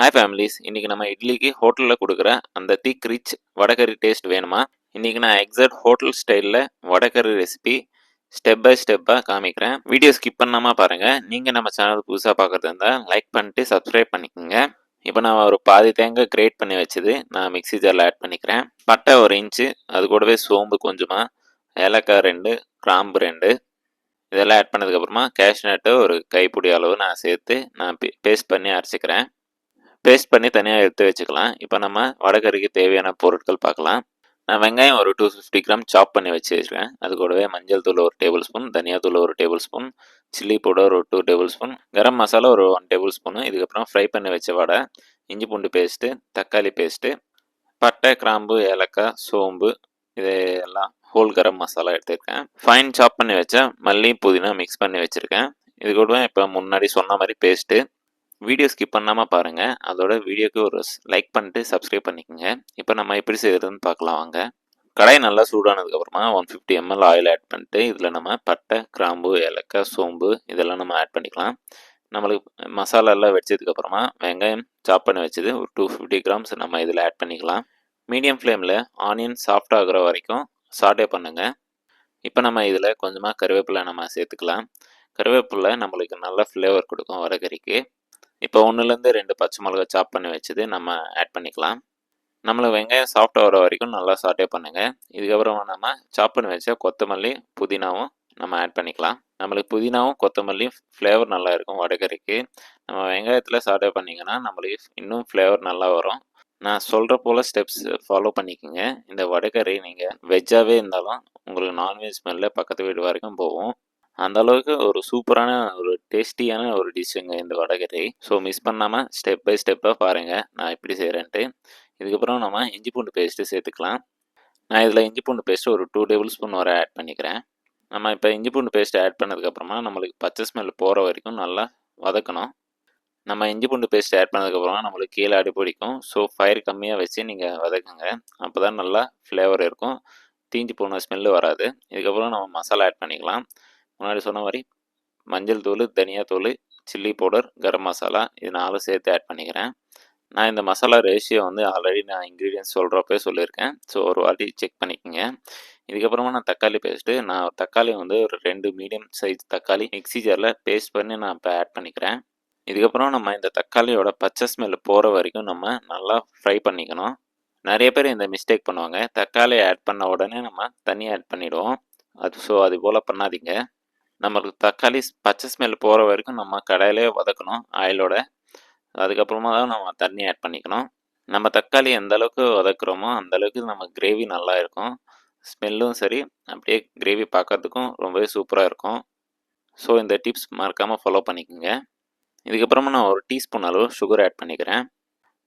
Hi families, இன்றைக்கி நம்ம இட்லிக்கு ஹோட்டலில் கொடுக்குற அந்த திக் ரிச் வடகறி டேஸ்ட் வேணுமா? இன்றைக்கி நான் எக்ஸாக்ட் ஹோட்டல் ஸ்டைலில் வடகறி ரெசிபி ஸ்டெப் பை ஸ்டெப்பாக காமிக்கிறேன். வீடியோ ஸ்கிப் பண்ணாமல் பாருங்கள். நீங்கள் நம்ம சேனல் புதுசாக பார்க்குறது இருந்தால் லைக் பண்ணிட்டு சப்ஸ்கிரைப் பண்ணிக்கோங்க. இப்போ நான் ஒரு பாதி தேங்காய் கிரேட் பண்ணி வச்சது நான் மிக்ஸி ஜாரில் ஆட் பண்ணிக்கிறேன். பட்டை 1 இன்ச்சு, அது கூடவே சோம்பு கொஞ்சமாக, ஏலக்காய் 2, கிராம்பு 2, இதெல்லாம் ஆட் பண்ணதுக்கப்புறமா கேஷ்நட்டு ஒரு கைப்பிடி அளவு நான் சேர்த்து நான் பேஸ்ட் பண்ணி அரைச்சிக்கிறேன். பேஸ்ட் பண்ணி தனியாக எடுத்து வச்சுக்கலாம். இப்போ நம்ம வடகறிக்கு தேவையான பொருட்கள் பார்க்கலாம். நான் வெங்காயம் ஒரு 250 கிராம் சாப் பண்ணி வச்சுருக்கேன். அது கூடவே மஞ்சள் தூள் 1 டேபிள் ஸ்பூன், தனியா தூள் 1 டேபிள் ஸ்பூன், சில்லி பவுடர் ஒரு 2 டேபிள் ஸ்பூன், கரம் மசாலா ஒரு 1 டேபிள் ஸ்பூனு, இதுக்கப்புறம் ஃப்ரை பண்ணி வச்ச வடை, இஞ்சி பூண்டு பேஸ்ட்டு, தக்காளி பேஸ்ட்டு, பட்டை, கிராம்பு, ஏலக்காய், சோம்பு, இது எல்லாம் ஹோல் கரம் மசாலா எடுத்துருக்கேன். ஃபைன் சாப் பண்ணி வச்ச மல்லி புதினா மிக்ஸ் பண்ணி வச்சுருக்கேன். இது கூட இப்போ முன்னாடி சொன்ன மாதிரி பேஸ்ட்டு. வீடியோ ஸ்கிப் பண்ணாமல் பாருங்கள். அதோட வீடியோக்கு ஒரு லைக் பண்ணிட்டு சப்ஸ்கிரைப் பண்ணிக்கோங்க. இப்போ நம்ம எப்படி செய்கிறதுன்னு பார்க்கலாம் வாங்க. கடாய் நல்லா சூடானதுக்கப்புறமா 150 ml ஆயில் ஆட் பண்ணிட்டு இதில் நம்ம பட்டை, கிராம்பு, ஏலக்காய், சோம்பு இதெல்லாம் நம்ம ஆட் பண்ணிக்கலாம். நம்மளுக்கு மசாலா எல்லாம் வச்சதுக்கப்புறமா வெங்காயம் சாப் பண்ணி வச்சது ஒரு 250 கிராம்ஸ் நம்ம இதில் ஆட் பண்ணிக்கலாம். மீடியம் ஃப்ளேமில் ஆனியன் சாஃப்ட் ஆகிற வரைக்கும் சாட்டே பண்ணுங்கள். இப்போ நம்ம இதில் கொஞ்சமாக கருவேப்பிலை நம்ம சேர்த்துக்கலாம். கருவேப்பிலை நம்மளுக்கு நல்ல ஃப்ளேவர் கொடுக்கும் வடகறிக்கு. இப்போ 1லேருந்து 2 பச்சை மிளகா சாப் பண்ணி வச்சது நம்ம ஆட் பண்ணிக்கலாம். நம்மளுக்கு வெங்காயம் சாஃப்ட் ஆகிற வரைக்கும் நல்லா சாட்டே பண்ணுங்கள். இதுக்கப்புறம் நம்ம சாப் பண்ணி வச்ச கொத்தமல்லி, புதினாவும் நம்ம ஆட் பண்ணிக்கலாம். நம்மளுக்கு புதினாவும் கொத்தமல்லியும் ஃப்ளேவர் நல்லா இருக்கும் வடகறிக்கு. நம்ம வெங்காயத்தில் சாட்டே பண்ணிங்கன்னா நம்மளுக்கு இன்னும் ஃப்ளேவர் நல்லா வரும். நான் சொல்கிற போல் ஸ்டெப்ஸ் ஃபாலோ பண்ணிக்கோங்க. இந்த வடகறி நீங்கள் வெஜ்ஜாகவே இருந்தாலும் உங்களுக்கு நான்வெஜ் ஸ்மெல்லில் பக்கத்து வீடு வரைக்கும் போகும். அந்த அளவுக்கு ஒரு சூப்பரான ஒரு டேஸ்டியான ஒரு டிஷ்ஷுங்க இந்த வடகறி. ஸோ மிஸ் பண்ணாமல் ஸ்டெப் பை ஸ்டெப்பாக பாருங்கள் நான் எப்படி செய்கிறேன்ட்டு. இதுக்கப்புறம் நம்ம இஞ்சி பூண்டு பேஸ்ட்டு சேர்த்துக்கலாம். நான் இதில் இஞ்சி பூண்டு பேஸ்ட்டு ஒரு 2 டேபிள் ஸ்பூன் வரை ஆட் பண்ணிக்கிறேன். நம்ம இப்போ இஞ்சி பூண்டு பேஸ்ட்டு ஆட் பண்ணதுக்கப்புறமா நம்மளுக்கு பச்சை ஸ்மெல் போகிற வரைக்கும் நல்லா வதக்கணும். நம்ம இஞ்சி பூண்டு பேஸ்ட் ஆட் பண்ணதுக்கப்புறமா நம்மளுக்கு கீழே அடி பிடிக்கும். ஸோ ஃபயர் கம்மியாக வச்சு நீங்கள் வதக்குங்க. அப்போ தான் நல்லா ஃப்ளேவர் இருக்கும், தீஞ்சு போன ஸ்மெல்லு வராது. இதுக்கப்புறம் நம்ம மசாலா ஆட் பண்ணிக்கலாம். முன்னாடி சொன்ன மாதிரி மஞ்சள் தூள், தனியா தூள், சில்லி பவுடர், கரம் மசாலா இது 4 சேர்த்து ஆட் பண்ணிக்கிறேன். நான் இந்த மசாலா ரேஷியோ வந்து ஆல்ரெடி நான் இன்க்ரீடியன்ஸ் சொல்கிறப்பே சொல்லியிருக்கேன். ஸோ ஒரு வாட்டி செக் பண்ணிக்கோங்க. இதுக்கப்புறமா நான் தக்காளி பேஸ்ட்டு, நான் தக்காளி வந்து ஒரு 2 மீடியம் சைஸ் தக்காளி மிக்ஸி ஜாரில் பேஸ்ட் பண்ணி நான் இப்போ ஆட் பண்ணிக்கிறேன். இதுக்கப்புறம் நம்ம இந்த தக்காளியோட பச்சை ஸ்மெல் போகிற வரைக்கும் நம்ம நல்லா ஃப்ரை பண்ணிக்கணும். நிறைய பேர் இந்த மிஸ்டேக் பண்ணுவாங்க. தக்காளி ஆட் பண்ண உடனே நம்ம தண்ணி ஆட் பண்ணிவிடுவோம். அது போல் பண்ணாதீங்க. நம்மளுக்கு தக்காளி பச்சை ஸ்மெல் போகிற வரைக்கும் நம்ம கடாயிலே வதக்கணும் ஆயிலோட. அதுக்கப்புறமா தான் நம்ம தண்ணி ஆட் பண்ணிக்கணும். நம்ம தக்காளி எந்த அளவுக்கு வதக்குறோமோ அந்தளவுக்கு நம்ம கிரேவி நல்லா இருக்கும். ஸ்மெல்லும் சரி, அப்படியே கிரேவி பார்க்கறதுக்கும் ரொம்பவே சூப்பராக இருக்கும். ஸோ இந்த டிப்ஸ் மறக்காமல் ஃபாலோ பண்ணிக்கோங்க. இதுக்கப்புறமா நான் ஒரு டீஸ்பூன் அளவு சுகர் ஆட் பண்ணிக்கிறேன்.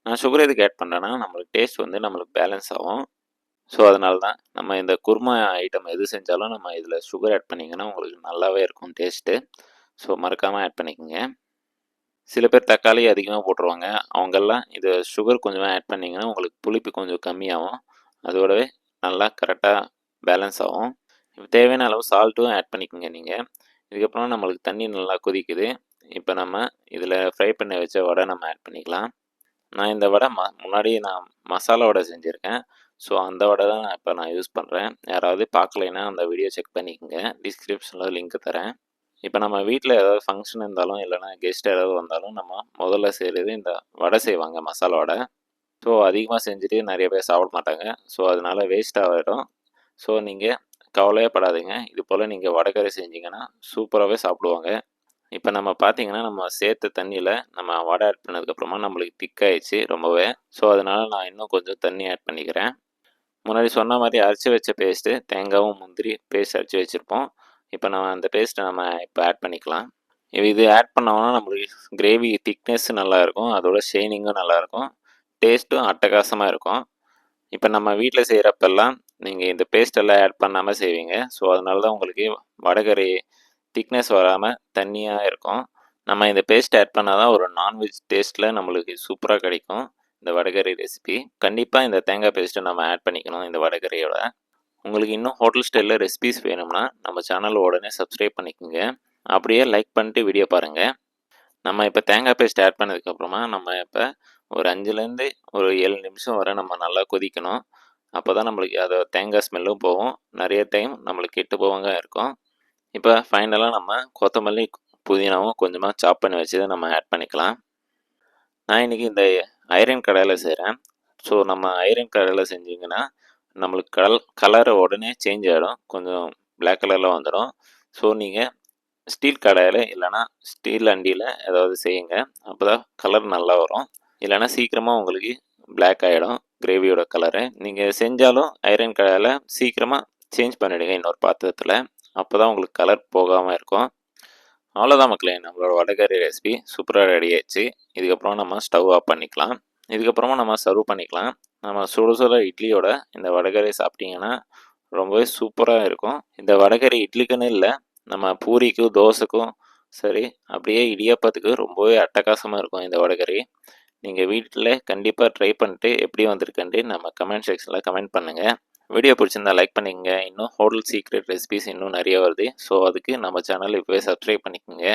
நான் சுகர் எதுக்கு ஆட் பண்ணுறேன்னா நம்மளுக்கு டேஸ்ட் வந்து நம்மளுக்கு பேலன்ஸ் ஆகும். ஸோ அதனால தான் நம்ம இந்த குருமா ஐட்டம் எது செஞ்சாலும் நம்ம இதில் சுகர் ஆட் பண்ணிங்கன்னா உங்களுக்கு நல்லாவே இருக்கும் டேஸ்ட்டு. ஸோ மறக்காமல் ஆட் பண்ணிக்கோங்க. சில பேர் தக்காளி அதிகமாக போட்டுருவாங்க. அவங்கெல்லாம் இது சுகர் கொஞ்சம் ஆட் பண்ணிங்கன்னா உங்களுக்கு புளிப்பு கொஞ்சம் கம்மியாகும். அதோடவே நல்லா கரெக்டாக பேலன்ஸ் ஆகும். இப்போ தேவையான அளவு சால்ட்டும் ஆட் பண்ணிக்கோங்க நீங்கள். இதுக்கப்புறம் நம்மளுக்கு தண்ணி நல்லா கொதிக்குது. இப்போ நம்ம இதில் ஃப்ரை பண்ணி வச்ச வடை நம்ம ஆட் பண்ணிக்கலாம். நான் இந்த வடை முன்னாடி நான் மசாலா வடை செஞ்சுருக்கேன். ஸோ அந்த வடை தான் இப்போ நான் யூஸ் பண்ணுறேன். யாராவது பார்க்கலைன்னா அந்த வீடியோ செக் பண்ணிக்கோங்க. டிஸ்கிரிப்ஷனில் லிங்க் தரேன். இப்போ நம்ம வீட்டில் ஏதாவது ஃபங்க்ஷன் இருந்தாலும் இல்லைனா கெஸ்ட் ஏதாவது வந்தாலும் நம்ம முதல்ல செய்கிறது இந்த வடை செய்வாங்க, மசாலா வடை. ஸோ அதிகமாக செஞ்சுட்டு நிறைய பேர் சாப்பிட மாட்டாங்க. ஸோ அதனால் வேஸ்ட் ஆகிடும். ஸோ நீங்கள் கவலையே படாதீங்க. இது போல் நீங்கள் வடைக்கறி செஞ்சிங்கன்னா சூப்பராகவே சாப்பிடுவாங்க. இப்போ நம்ம பார்த்தீங்கன்னா நம்ம சேர்த்த தண்ணியில் நம்ம வடை ஆட் பண்ணதுக்கப்புறமா நம்மளுக்கு திக்காயிடுச்சு ரொம்பவே. ஸோ அதனால் நான் இன்னும் கொஞ்சம் தண்ணி ஆட் பண்ணிக்கிறேன். முன்னாடி சொன்ன மாதிரி அரைச்சி வச்ச பேஸ்ட்டு, தேங்காயும் முந்திரி பேஸ்ட் அரைச்சி வச்சுருப்போம். இப்போ நம்ம அந்த பேஸ்ட்டை நம்ம இப்போ ஆட் பண்ணிக்கலாம். இது ஆட் பண்ணோம்னா நம்மளுக்கு கிரேவி திக்னஸ் நல்லாயிருக்கும், அதோட ஷைனிங்கும் நல்லாயிருக்கும், டேஸ்ட்டும் அட்டகாசமாக இருக்கும். இப்போ நம்ம வீட்டில் செய்கிறப்பெல்லாம் நீங்கள் இந்த பேஸ்ட்டெல்லாம் ஆட் பண்ணாமல் செய்வீங்க. ஸோ அதனால தான் உங்களுக்கு வடகறி திக்னஸ் வராமல் தண்ணியாக இருக்கும். நம்ம இந்த பேஸ்ட் ஆட் பண்ணால் தான் ஒரு நான்வெஜ் டேஸ்ட்டில் நம்மளுக்கு சூப்பராக கிடைக்கும் இந்த வடகறி ரெசிபி. கண்டிப்பாக இந்த தேங்காய் பேஸ்ட்டை நம்ம ஆட் பண்ணிக்கணும் இந்த வடகறியோட. உங்களுக்கு இன்னும் ஹோட்டல் ஸ்டைலில் ரெசிபிஸ் வேணும்னா நம்ம சேனல் உடனே சப்ஸ்கிரைப் பண்ணிக்கோங்க. அப்படியே லைக் பண்ணிட்டு வீடியோ பாருங்கள். நம்ம இப்போ தேங்காய் பேஸ்ட் ஆட் பண்ணதுக்கப்புறமா நம்ம இப்போ ஒரு 5லேருந்து ஒரு 7 நிமிஷம் வரை நம்ம நல்லா கொதிக்கணும். அப்போ தான் நம்மளுக்கு அது தேங்காய் ஸ்மெல்லும் போகும். நிறைய டைம் நம்மளுக்கு கெட்டு போகாம இருக்கும். இப்போ ஃபைனலாக நம்ம கொத்தமல்லி, புதினாவும் கொஞ்சமாக சாப் பண்ணி வச்சதை நம்ம ஆட் பண்ணிக்கலாம். நான் இன்றைக்கி இந்த ஐரன் கடாயில் செய்கிறேன். ஸோ நம்ம ஐரன் கடாயில் செஞ்சிங்கன்னா நம்மளுக்கு கலர் உடனே சேஞ்ச் ஆகிடும். கொஞ்சம் பிளாக் கலரில் வந்துடும். ஸோ நீங்கள் ஸ்டீல் கடாயில் இல்லைனா ஸ்டீல் அண்டியில் ஏதாவது செய்யுங்க. அப்போ தான் கலர் நல்லா வரும். இல்லைனா சீக்கிரமாக உங்களுக்கு பிளாக் ஆகிடும் கிரேவியோட கலரு. நீங்கள் செஞ்சாலும் ஐரன் கடாயில் சீக்கிரமாக சேஞ்ச் பண்ணிவிடுங்க இன்னொரு பாத்திரத்தில். அப்போ தான் உங்களுக்கு கலர் போகாமல் இருக்கும். அவ்வளோதான் மக்களே, நம்மளோட வடைகறி ரெசிபி சூப்பராக ரெடி ஆயிடுச்சு. இதுக்கப்புறம் நம்ம ஸ்டவ் ஆஃப் பண்ணிக்கலாம். இதுக்கப்புறமா நம்ம சர்வ் பண்ணிக்கலாம். நம்ம சுட சுட இட்லியோட இந்த வடைகறி சாப்பிட்டிங்கன்னா ரொம்பவே சூப்பராக இருக்கும். இந்த வடைகறி இட்லிக்குன்னு இல்லை, நம்ம பூரிக்கும் தோசைக்கும் சரி, அப்படியே இடியாப்பத்துக்கு ரொம்பவே அட்டகாசமாக இருக்கும் இந்த வடைகறி. நீங்கள் வீட்டில் கண்டிப்பாக ட்ரை பண்ணிட்டு எப்படி வந்திருக்குன்ட்டு நம்ம கமெண்ட் செக்ஷனில் கமெண்ட் பண்ணுங்கள். வீடியோ பிடிச்சிருந்தா லைக் பண்ணிக்கங்க. இன்னும் ஹோட்டல் சீக்ரெட் ரெசிபிஸ் இன்னும் நிறைய வருது. ஸோ அதுக்கு நம்ம சேனல் இப்போவே சப்ஸ்கிரைப் பண்ணிக்கோங்க.